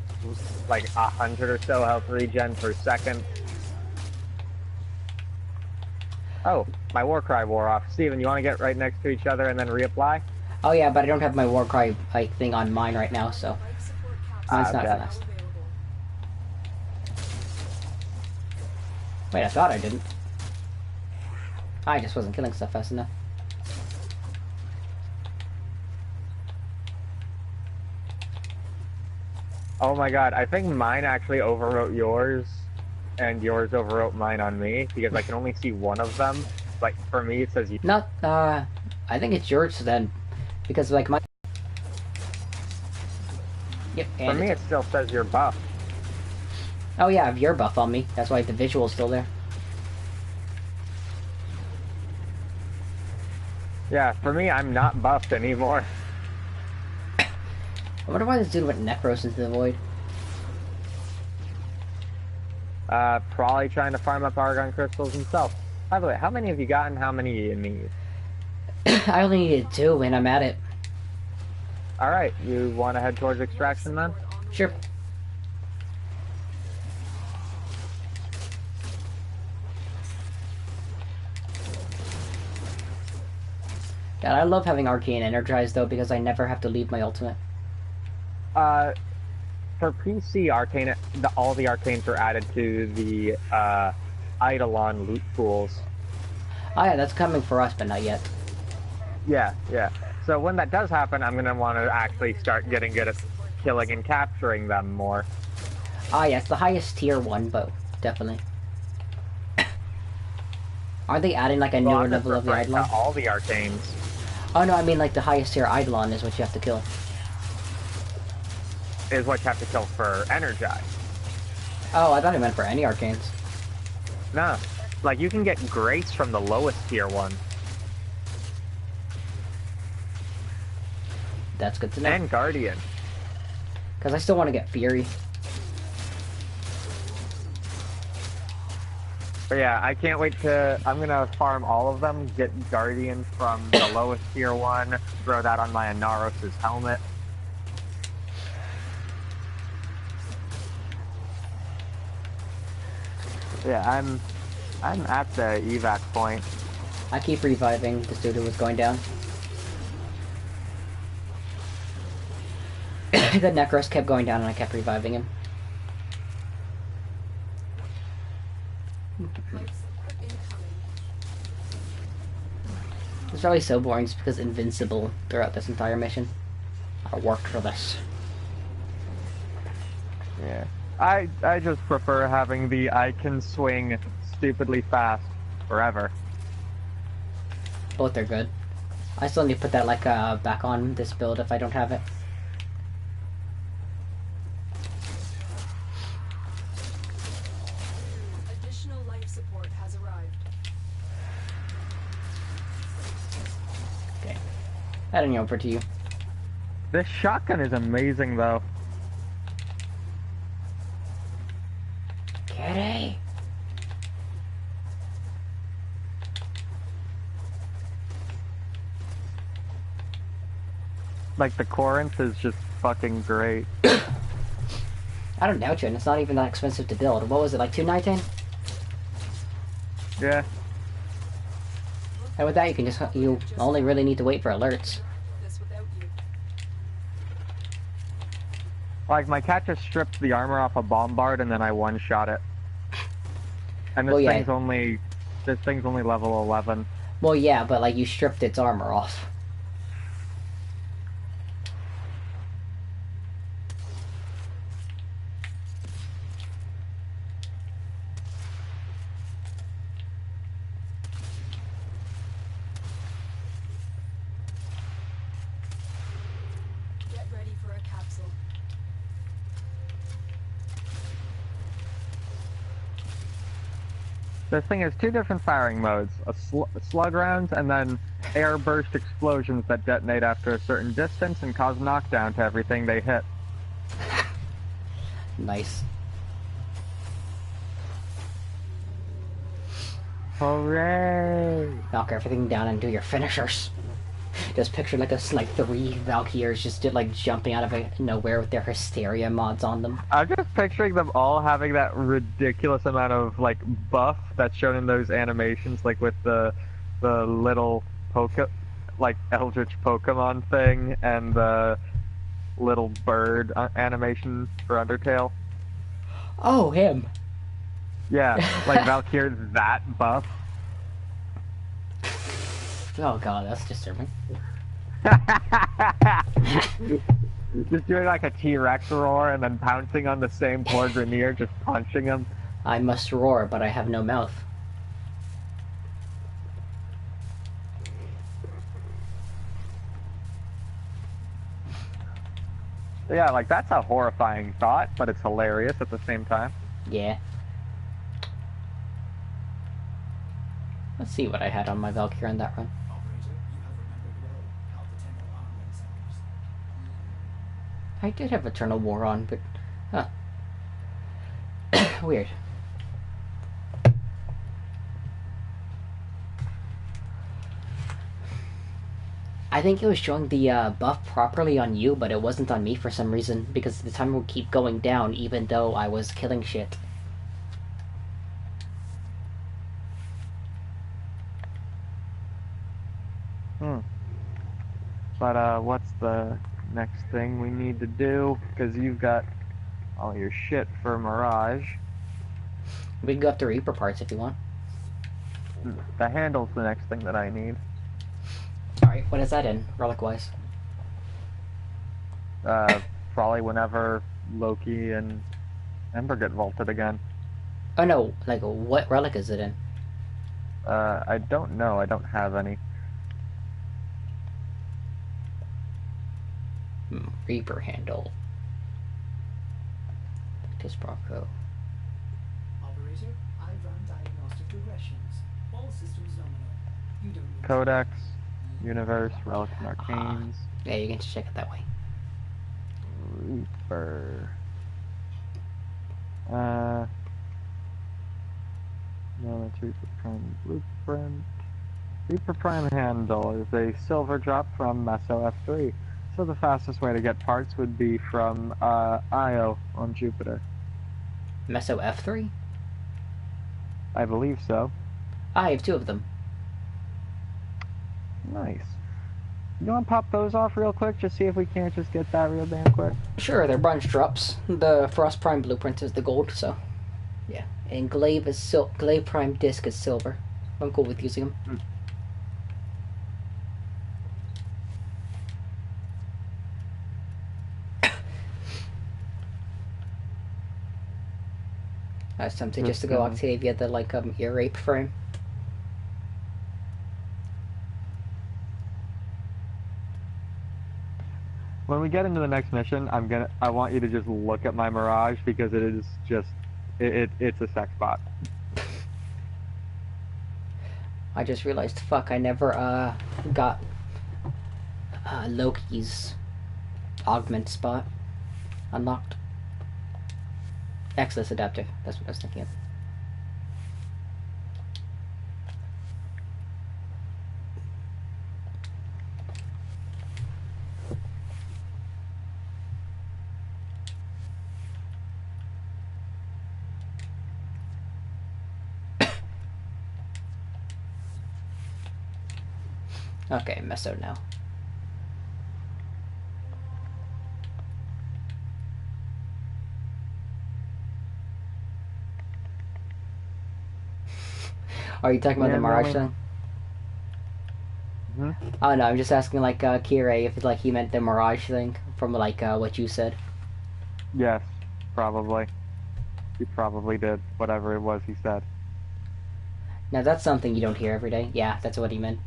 like 100 or so health regen per second. Oh, my Warcry wore off. Steven, you want to get right next to each other and then reapply? oh yeah, but I don't have my Warcry, like, thing on mine right now, so Life support capsules mine's not okay. fast. available. Wait, I thought I didn't. I just wasn't killing stuff fast enough. Oh my god, I think mine actually overwrote yours, and yours overwrote mine on me, because I can only see one of them. Like, for me, it says you. Not, I think it's yours then, because, like, my... Yep, For and me, it's... it still says you're buff. Oh yeah, I have your buff on me. That's why the visual's still there. Yeah, for me, I'm not buffed anymore. I wonder why this dude went Necros into the void. Probably trying to farm up Argon crystals himself. By the way, how many have you gotten? How many do you need? I only needed 2, and I'm at it. Alright, you want to head towards extraction then? Sure. God, I love having Arcane energized, though, because I never have to leave my ultimate. For PC, Arcane, all the Arcanes are added to the, Eidolon loot pools. Oh yeah, that's coming for us, but not yet. Yeah, yeah. So when that does happen, I'm gonna want to actually start getting good at killing and capturing them more. Ah yes, the highest tier one, but definitely. Are they adding, like, a Well, newer I'm just level of the referring to Eidolon? all the Arcanes. Oh no, I mean, like, the highest tier Eidolon is what you have to kill. Is what you have to kill for Energize. Oh, I thought it meant for any Arcanes. No. Like, you can get Grace from the lowest tier one. That's good to know. And Guardian. Because I still want to get Fury. But yeah, I can't wait to... I'm gonna farm all of them, get Guardian from the lowest tier one, throw that on my Inaros' helmet. Yeah, I'm at the evac point. I keep reviving the dude who was going down. The Necros kept going down and I kept reviving him. Life support incoming. It's probably so boring just because Invincible throughout this entire mission. I worked for this. Yeah. I just prefer having the I can swing stupidly fast forever. Both are good. I still need to put that, like, back on this build if I don't have it. Additional life support has arrived. Heading over to you. This shotgun is amazing, though. Kitty! Like, the Corinth is just fucking great. I don't doubt you, and it's not even that expensive to build. What was it, like $2.19? Yeah. And with that, you can you only really need to wait for alerts. This without you. Like, my cat just stripped the armor off a bombard and then I one-shot it. And this Well, yeah. this thing's only level 11. Well, yeah, but like you stripped its armor off. Get ready for a capsule. This thing has two different firing modes, slug rounds and then air burst explosions that detonate after a certain distance and cause knockdown to everything they hit. Nice. Hooray! Knock everything down and do your finishers. Just picture like like 3 Valkyries just like jumping out of nowhere with their hysteria mods on them. I'm just picturing them all having that ridiculous amount of like buff that's shown in those animations, like with the little like Eldritch Pokemon thing and the little bird animation for Undertale. Oh, him. Yeah, like Valkyrie's that buff. Oh god, that's disturbing. Just doing like a T-Rex roar and then pouncing on the same poor Grenier, just punching him. I must roar, but I have no mouth. Yeah, like that's a horrifying thought, but it's hilarious at the same time. Yeah. Let's see what I had on my Valkyrie on that run. Operator, you have remembered well how the temple armed themselves. I did have Eternal War on, but... Huh. Weird. I think it was showing the buff properly on you, but it wasn't on me for some reason, because the timer would keep going down even though I was killing shit. But what's the next thing we need to do? Because you've got all your shit for Mirage. We can go up to Reaper parts if you want. The handle's the next thing that I need. Alright, what is that in, relic-wise? Probably whenever Loki and Ember get vaulted again. Oh no, like, what relic is it in? I don't know. I don't have any. Reaper handle. This Bronco. Operator, I've run diagnostic regressions. All systems nominal. You don't need Codex, Universe, Relics and Arcanes, Yeah, you can just check it that way. Reaper. No, that's Reaper Prime Blueprint. Reaper Prime Handle is a silver drop from Meso F3. So the fastest way to get parts would be from Io on Jupiter. Meso F3? I believe so. I have 2 of them. Nice. You want to pop those off real quick? Just see if we can't just get that real damn quick. Sure, they're bronze drops. The Frost Prime Blueprint is the gold, so... Yeah. And Glaive Prime Disc is silver. I'm cool with using them. I was tempted just to go Octavia, the, like, ear rape frame. When we get into the next mission, I want you to just look at my Mirage because it is just it's a sex bot. I just realized, fuck, I never got Loki's augment spot unlocked. Access adapter. That's what I was thinking of. Okay, meso now. Are you talking about the Mirage thing? Hmm? Oh no, I'm just asking like Kira if like he meant the Mirage thing from like what you said. Yes, probably. He probably did whatever it was he said. Now that's something you don't hear every day. Yeah, that's what he meant.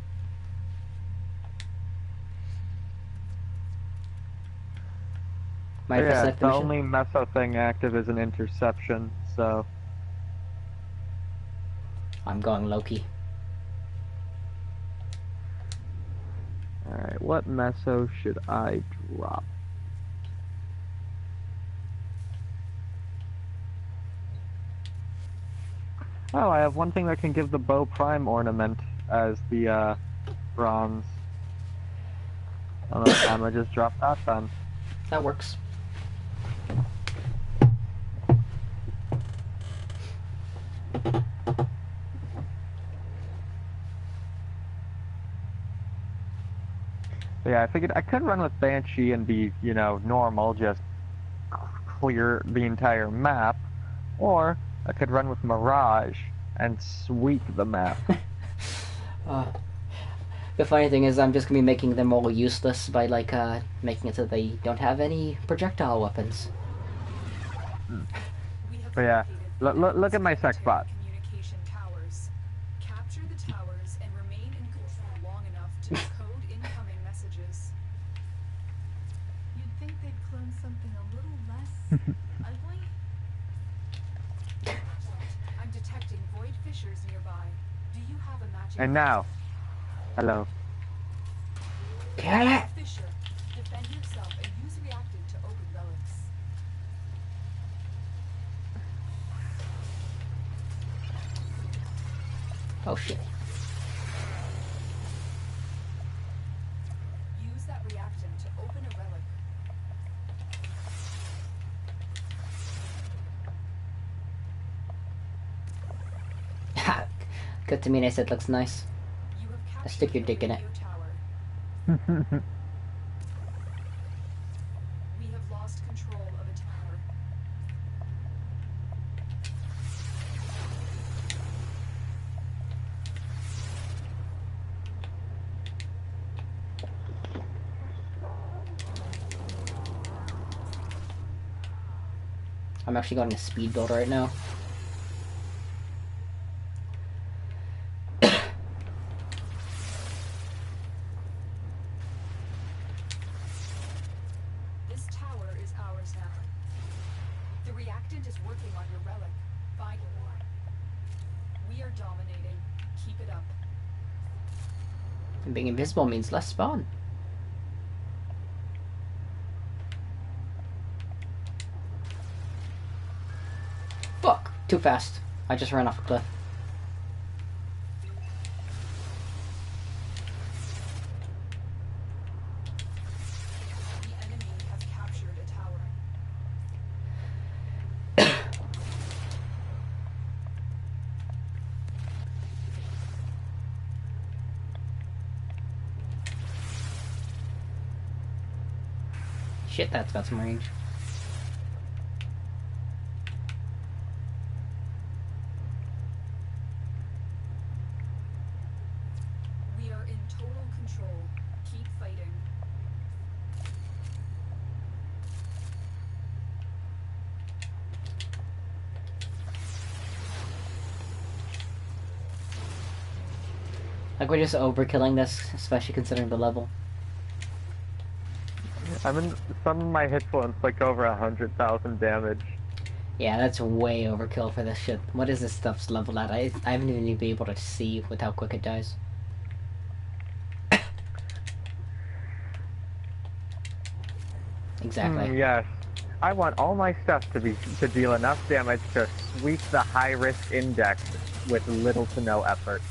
Mind if I Yeah, select the the mission? only meso thing active is an interception, so... I'm going Loki. Alright, what meso should I drop? Oh, I have one thing that can give the bow prime ornament as the, bronze. I don't know what time I just dropped that then. That works. But yeah, I figured I could run with Banshee and be, you know, normal, just clear the entire map. Or I could run with Mirage and sweep the map. The funny thing is, I'm just gonna be making them all useless by like making it so they don't have any projectile weapons. We have But yeah, located look at my sex bot. communication towers. Capture the towers and remain in control long enough to decode incoming messages. You'd think they'd clone something a little less ugly? I'm detecting void fissures nearby. Do you have a matching? And now, hello. Kill it! Fissure. Defend yourself and use reactant to open relics. Oh shit. Use that reactant to open a relic. Good to me, I said looks nice. You have captured Stick your the dick in it. radio tower. We have lost control of a tower. I'm actually going to speed build right now. This tower is ours now. The reactant is working on your relic. Find more. We are dominating. Keep it up. And being invisible means less spawn. Fuck! Too fast. I just ran off a cliff. The enemy has captured a tower. Shit, that's got some range. We are in total control. Keep fighting. Like, we're just overkilling this, especially considering the level. I'm in some of my hit points like over 100,000 damage. Yeah, that's way overkill for this shit. What is this stuff's level at? I haven't even been able to see with how quick it dies. Exactly. Yes. I want all my stuff to deal enough damage to sweep the high risk index with little to no effort.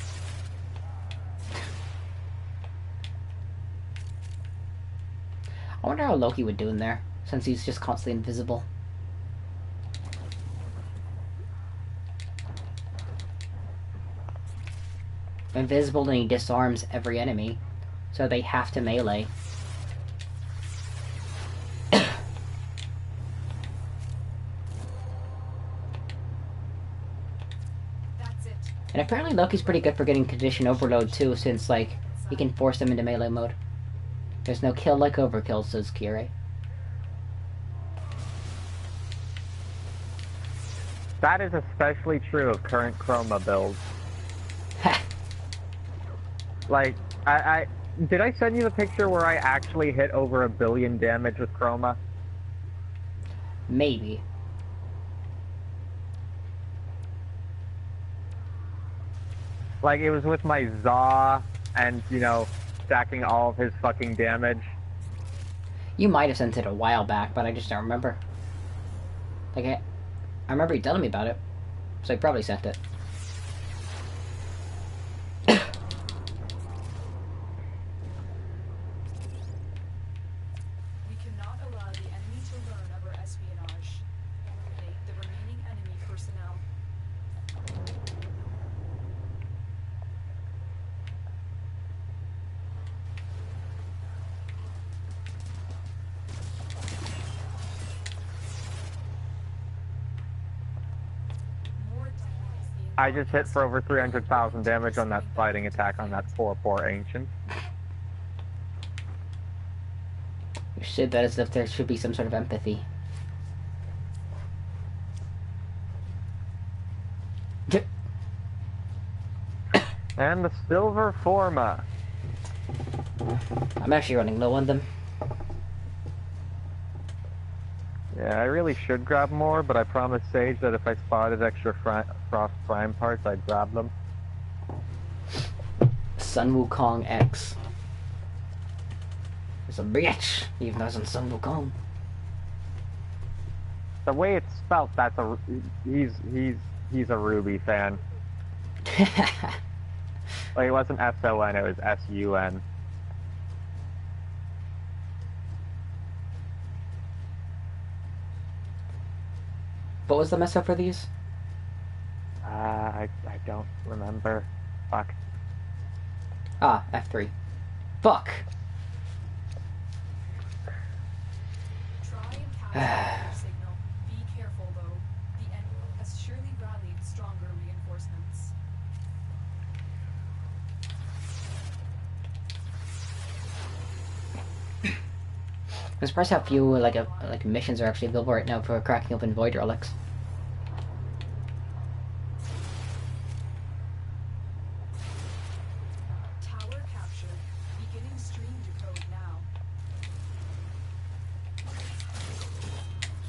I wonder how Loki would do in there, since he's just constantly invisible. Invisible and he disarms every enemy, so they have to melee. That's it. And apparently Loki's pretty good for getting condition overload too, since like he can force them into melee mode. There's no kill like overkill, says Kire. That is especially true of current Chroma builds. Like, I did I send you the picture where I actually hit over 1 billion damage with Chroma? Maybe. Like, it was with my Zaw and, you know, stacking all of his fucking damage. You might have sent it a while back, but I just don't remember. Like, I remember you telling me about it, so I probably sent it. We cannot allow the enemy to learn of our espionage. Eliminate the remaining enemy personnel. More damage is being I just hit broadcast for over 300,000 to damage on that receiving fighting benefits attack on that poor ancient. You said that as if there should be some sort of empathy. And the silver forma. I'm actually running low on them. Yeah, I really should grab more, but I promised Sage that if I spotted extra frost prime parts, I'd grab them. Sun Wukong X. It's a bitch, even though it's in Sun Wukong. The way it's spelt, that's a he's a Ruby fan. Like, it wasn't S-O-N, it was S-U-N. What was the mess up for these? I don't remember. Fuck. Ah, F3. Fuck! Try and capture your signal. Be careful though. The enemy has surely rallied stronger reinforcements. I'm surprised how few like missions are actually available right now for cracking open void relics. Tower captured. Beginning stream decode now.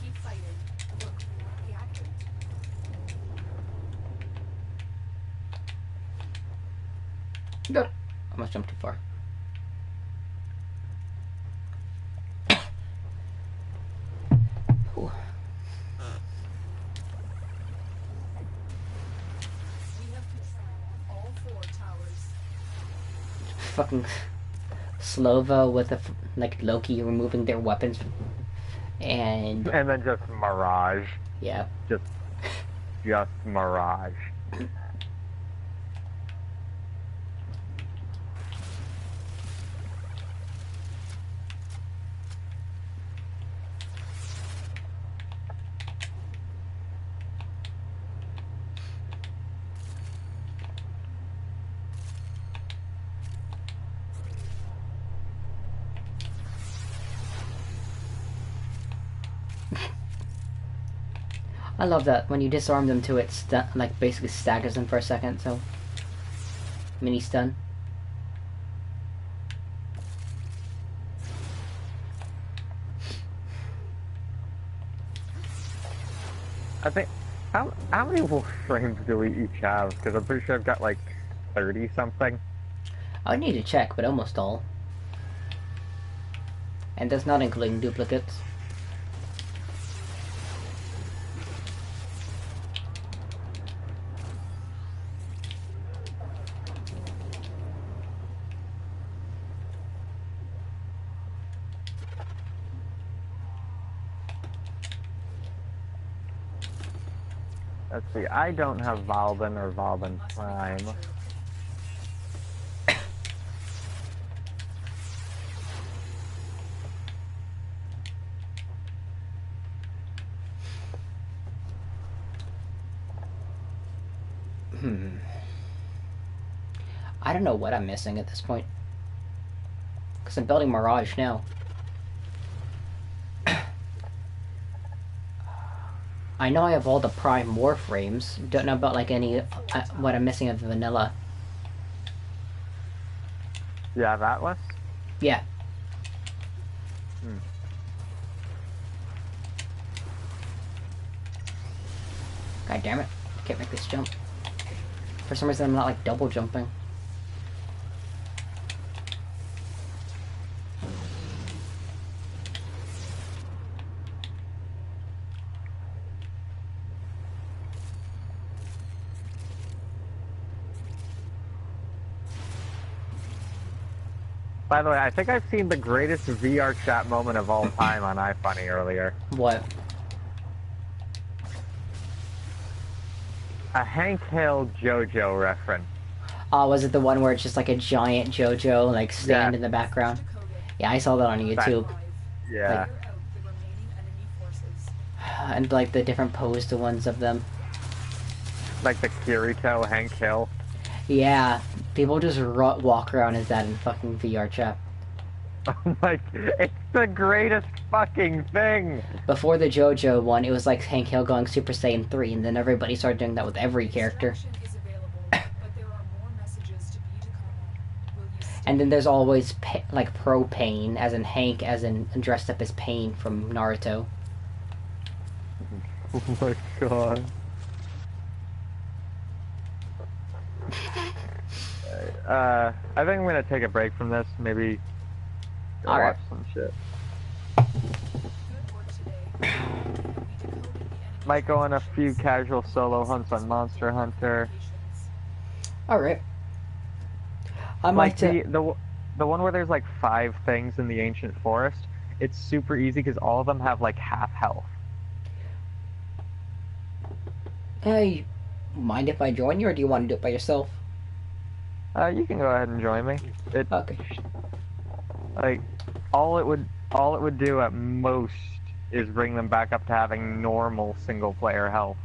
Keep fighting. Look for the active. Good. I must jump too far. Ooh. We have control all 4 towers. Fucking Slova with like Loki removing their weapons, and And then just Mirage. yeah. Just Mirage. I love that when you disarm them too, it like basically staggers them for a second. So mini stun. I think, how many Warframes do we each have? Because I'm pretty sure I've got like 30 something. I would need to check, but almost all. And that's not including duplicates. Let's see, I don't have Valvin or Valvin Prime. I don't know what I'm missing at this point. Because I'm building Mirage now. I know I have all the Prime Warframes. Don't know about like any what I'm missing of the vanilla. You have Atlas? Yeah. God damn it. I can't make this jump. For some reason I'm not like double jumping. By the way, I think I've seen the greatest VR chat moment of all time on iFunny earlier. What? A Hank Hill JoJo reference. Oh, was it the one where it's just like a giant JoJo like stand Yeah. in the background? Yeah, I saw that on YouTube. Yeah. Clear out the remaining enemy forces. And like the different posed ones of them. Like the Kirito Hank Hill. Yeah, people just walk around as that in fucking VR chat. Like, it's the greatest fucking thing! Before the JoJo one, it was like Hank Hill going Super Saiyan 3, and then everybody started doing that with every character. Extraction is available, but there are more messages to be decoded. Will you stay? And then there's always like Pro Pain, as in Hank, as in dressed up as Pain from Naruto. Oh my god. I think I'm gonna take a break from this, maybe go Alright. watch some shit. Good work today. We decoded the enemy Might go on a few casual solo hunts on Monster Hunter. locations. Alright. I Like might... the one where there's like 5 things in the ancient forest, it's super easy because all of them have like half health. Hey, mind if I join you, or do you want to do it by yourself? You can go ahead and join me. It Okay. like all it would do at most is bring them back up to having normal single player health.